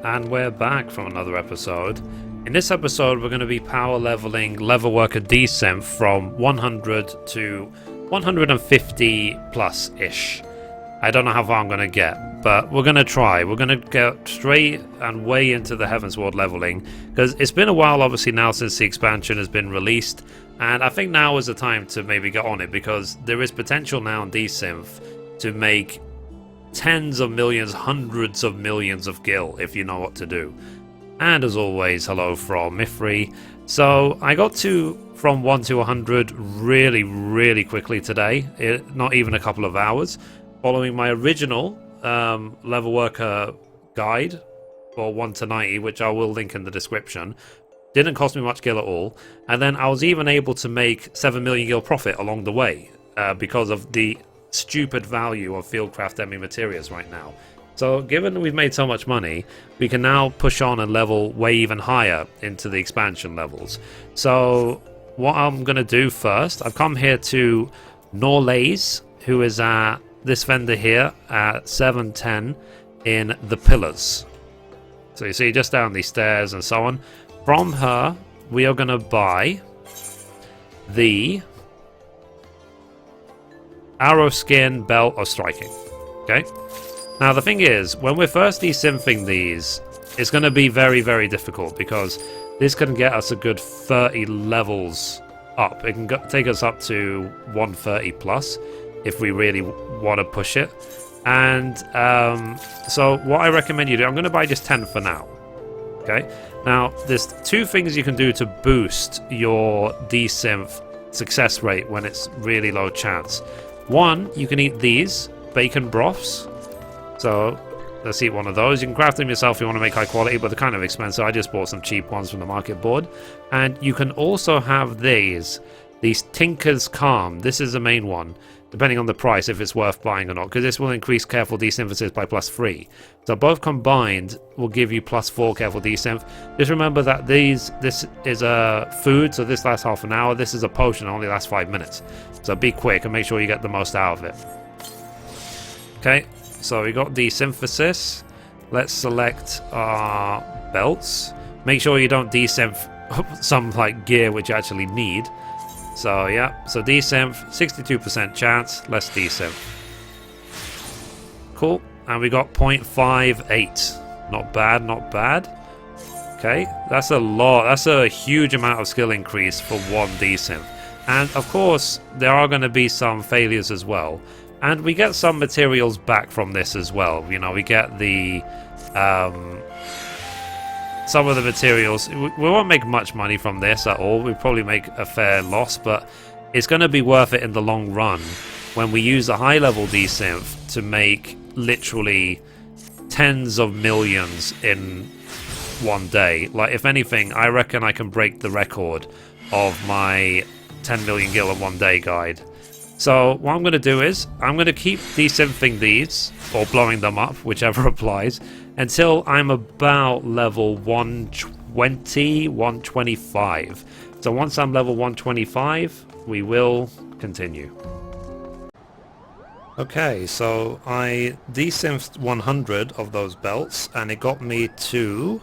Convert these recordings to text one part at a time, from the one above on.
And we're back from another episode. In this episode, we're going to be power leveling Leatherworker Desynth from 100 to 150 plus-ish. I don't know how far I'm going to get, but we're going to try. We're going to get straight and way into the Heavensward leveling, because it's been a while, obviously, now since the expansion has been released, and I think now is the time to maybe get on it, because there is potential now in Desynth to make tens of millions, hundreds of millions of gil, if you know what to do. And as always, hello from Mithrie. So I got from 1 to 100 really quickly today, not even a couple of hours, following my original Leatherworker guide for 1 to 90, which I will link in the description. Didn't cost me much gil at all, and then I was even able to make 7 million gil profit along the way because of the stupid value of Fieldcraft Demi-Materials right now. So given we've made so much money, we can now push on and level way even higher into the expansion levels. So what I'm going to do first, I've come here to Norlaise, who is at this vendor here at 710 in the Pillars. So you see just down these stairs and so on. From her, we are going to buy the Archaeoskin Belt of Striking. Okay? Now the thing is, when we're first desynthing these, it's going to be very difficult, because this can get us a good 30 levels up. It can take us up to 130 plus if we really want to push it. And so what I recommend you do, I'm going to buy just 10 for now. Okay? Now there's two things you can do to boost your desynth success rate when it's really low chance. One, you can eat these bacon broths. So let's eat one of those. You can craft them yourself if you want to make high quality, but they're kind of expensive. I just bought some cheap ones from the market board. And you can also have these Tinker's Calm. This is the main one, depending on the price, if it's worth buying or not, because this will increase careful desynthesis by +3. So both combined will give you +4 careful desynth. Just remember that this is a food, so this lasts half an hour. This is a potion, it only lasts 5 minutes. So be quick and make sure you get the most out of it. Okay, so we got desynthesis. Let's select our belts. Make sure you don't desynth some like gear which you actually need. So yeah, so desynth, 62% chance. Let's desynth. Cool, and we got 0.58. Not bad, not bad. Okay, that's a lot. That's a huge amount of skill increase for one desynth. And of course, there are going to be some failures as well. And we get some materials back from this as well. You know, we get the some of the materials. We won't make much money from this at all. We probably make a fair loss, but it's going to be worth it in the long run when we use a high level desynth to make literally tens of millions in one day. Like, if anything, I reckon I can break the record of my 10 million gil in one day guide. So what I'm going to do is I'm going to keep desynthing these, or blowing them up, whichever applies, until I'm about level 120, 125. So once I'm level 125, we will continue. Okay, so I desynthed 100 of those belts, and it got me to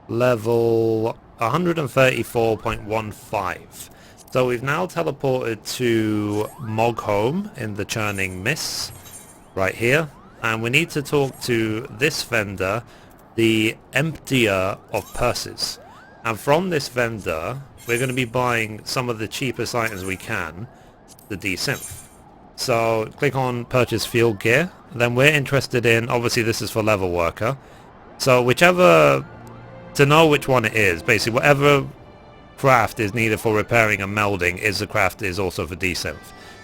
level 134.15. So we've now teleported to Moghome in the Churning Mists, right here. And we need to talk to this vendor, the Emptier of Purses. And from this vendor, we're going to be buying some of the cheapest items we can, the desynth. So click on Purchase Field Gear. Then we're interested in, obviously this is for Leatherworker. So whichever, to know which one it is, basically whatever craft is needed for repairing and melding is the craft is also for desynth.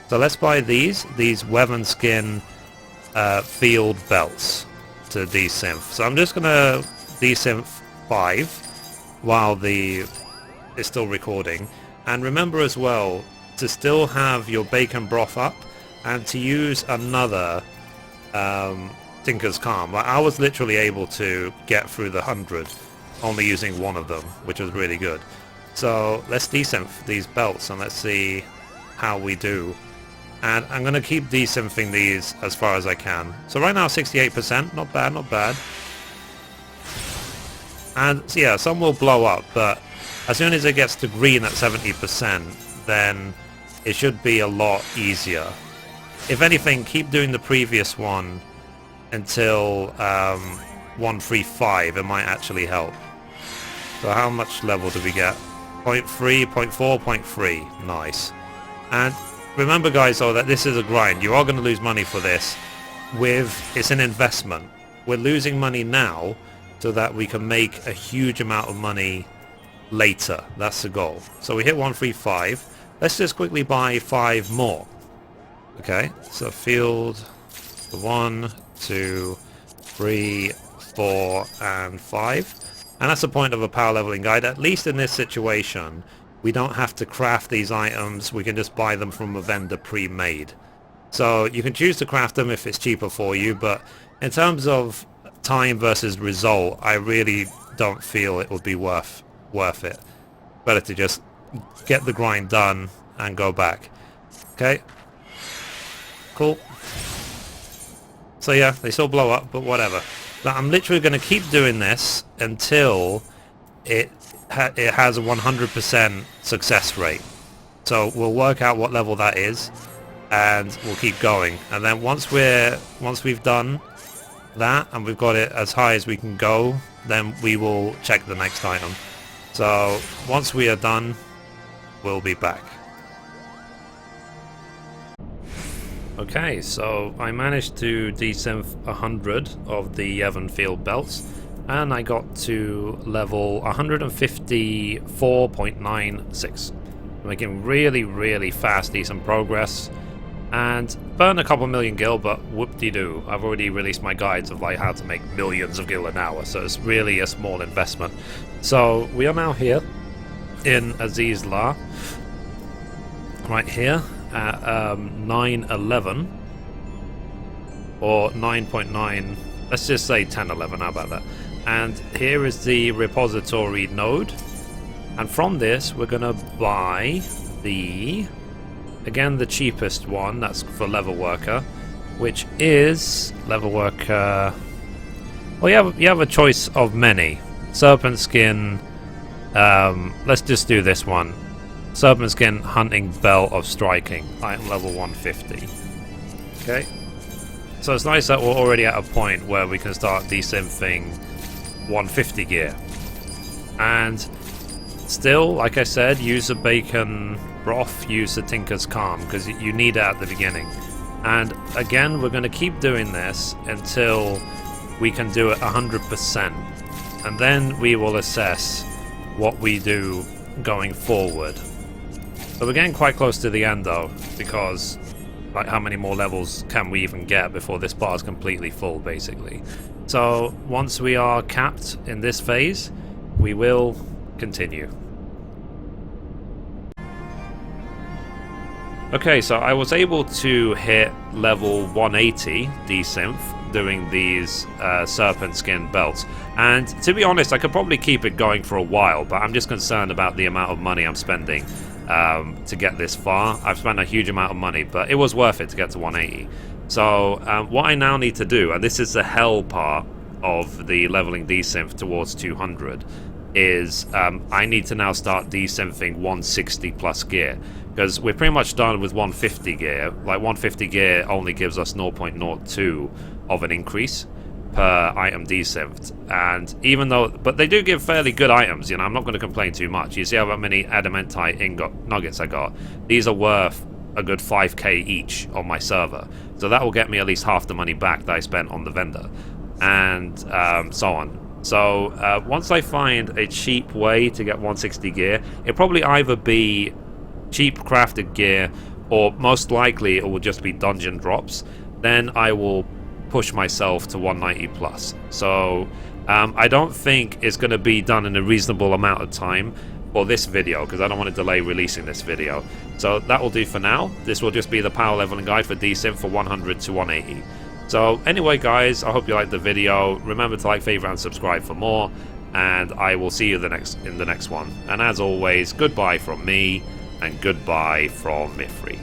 So let's buy these Wyvernskin field belts to desynth. So I'm just gonna desynth 5 while it's still recording. And remember as well to still have your bacon broth up and to use another Tinker's Calm. Like, I was literally able to get through the 100 only using one of them, which was really good. So let's desynth these belts and let's see how we do. And I'm going to keep desynthing these as far as I can. So right now 68%, not bad, not bad. And so yeah, some will blow up, but as soon as it gets to green at 70%, then it should be a lot easier. If anything, keep doing the previous one until 135, it might actually help. So how much level do we get? 0.3, 0.4, 0.3. Nice. And remember guys though that this is a grind. You are going to lose money for this. It's an investment. We're losing money now so that we can make a huge amount of money later. That's the goal. So we hit 135. Let's just quickly buy 5 more. Okay, so field 1, 2, 3, 4, and 5. And that's the point of a power leveling guide. At least in this situation, we don't have to craft these items. We can just buy them from a vendor pre-made. So you can choose to craft them if it's cheaper for you, but in terms of time versus result, I really don't feel it would be worth it. Better to just get the grind done and go back. Okay. Cool. So yeah, they still blow up, but whatever. But I'm literally going to keep doing this until it has a 100% success rate. So we'll work out what level that is, and we'll keep going. And then once we've done that and we've got it as high as we can go, then we will check the next item. So once we are done, we'll be back. Okay, so I managed to desynth 100 of the Wyvernskin belts, and I got to level 154.96. Making really fast, decent progress, and burn a couple million gil, but whoop-de-doo, I've already released my guides of like how to make millions of gil an hour, so it's really a small investment. So we are now here in Azys right here at 911 or 9.9, let's just say 1011, how about that? And here is the repository node, and from this we're gonna buy the cheapest one, that's for Leatherworker, which is Leatherworker. Well, you have a choice of many. Serpentskin, let's just do this one. Serpentskin Hunting Belt of Striking, item level 150. Okay, so it's nice that we're already at a point where we can start desynthing 150 gear. And still, like I said, use the bacon broth, use the Tinker's Calm, because you need it at the beginning. And again, we're going to keep doing this until we can do it 100%. And then we will assess what we do going forward. So we're getting quite close to the end though, because like how many more levels can we even get before this bar is completely full basically. So once we are capped in this phase, we will continue. Okay, so I was able to hit level 180 desynth doing these Serpentskin belts, and to be honest I could probably keep it going for a while, but I'm just concerned about the amount of money I'm spending to get this far. I've spent a huge amount of money, but it was worth it to get to 180. So what I now need to do, and this is the hell part of the leveling desynth towards 200, is I need to now start desynthing 160 plus gear, because we're pretty much done with 150 gear. Like 150 gear only gives us 0.02 of an increase per item desynthed, and even though, but they do give fairly good items, you know, I'm not going to complain too much. You see how many adamantite ingot nuggets I got? These are worth a good 5k each on my server, so that will get me at least half the money back that I spent on the vendor, and so on. So once I find a cheap way to get 160 gear, it'll probably either be cheap crafted gear, or most likely it will just be dungeon drops. Then I will push myself to 190 plus. So I don't think it's going to be done in a reasonable amount of time for this video, because I don't want to delay releasing this video. So that will do for now. This will just be the power leveling guide for desynth for 100 to 180. So anyway guys, I hope you liked the video. Remember to like, favorite and subscribe for more, and I will see you in the next one. And as always, goodbye from me and goodbye from Mithrie.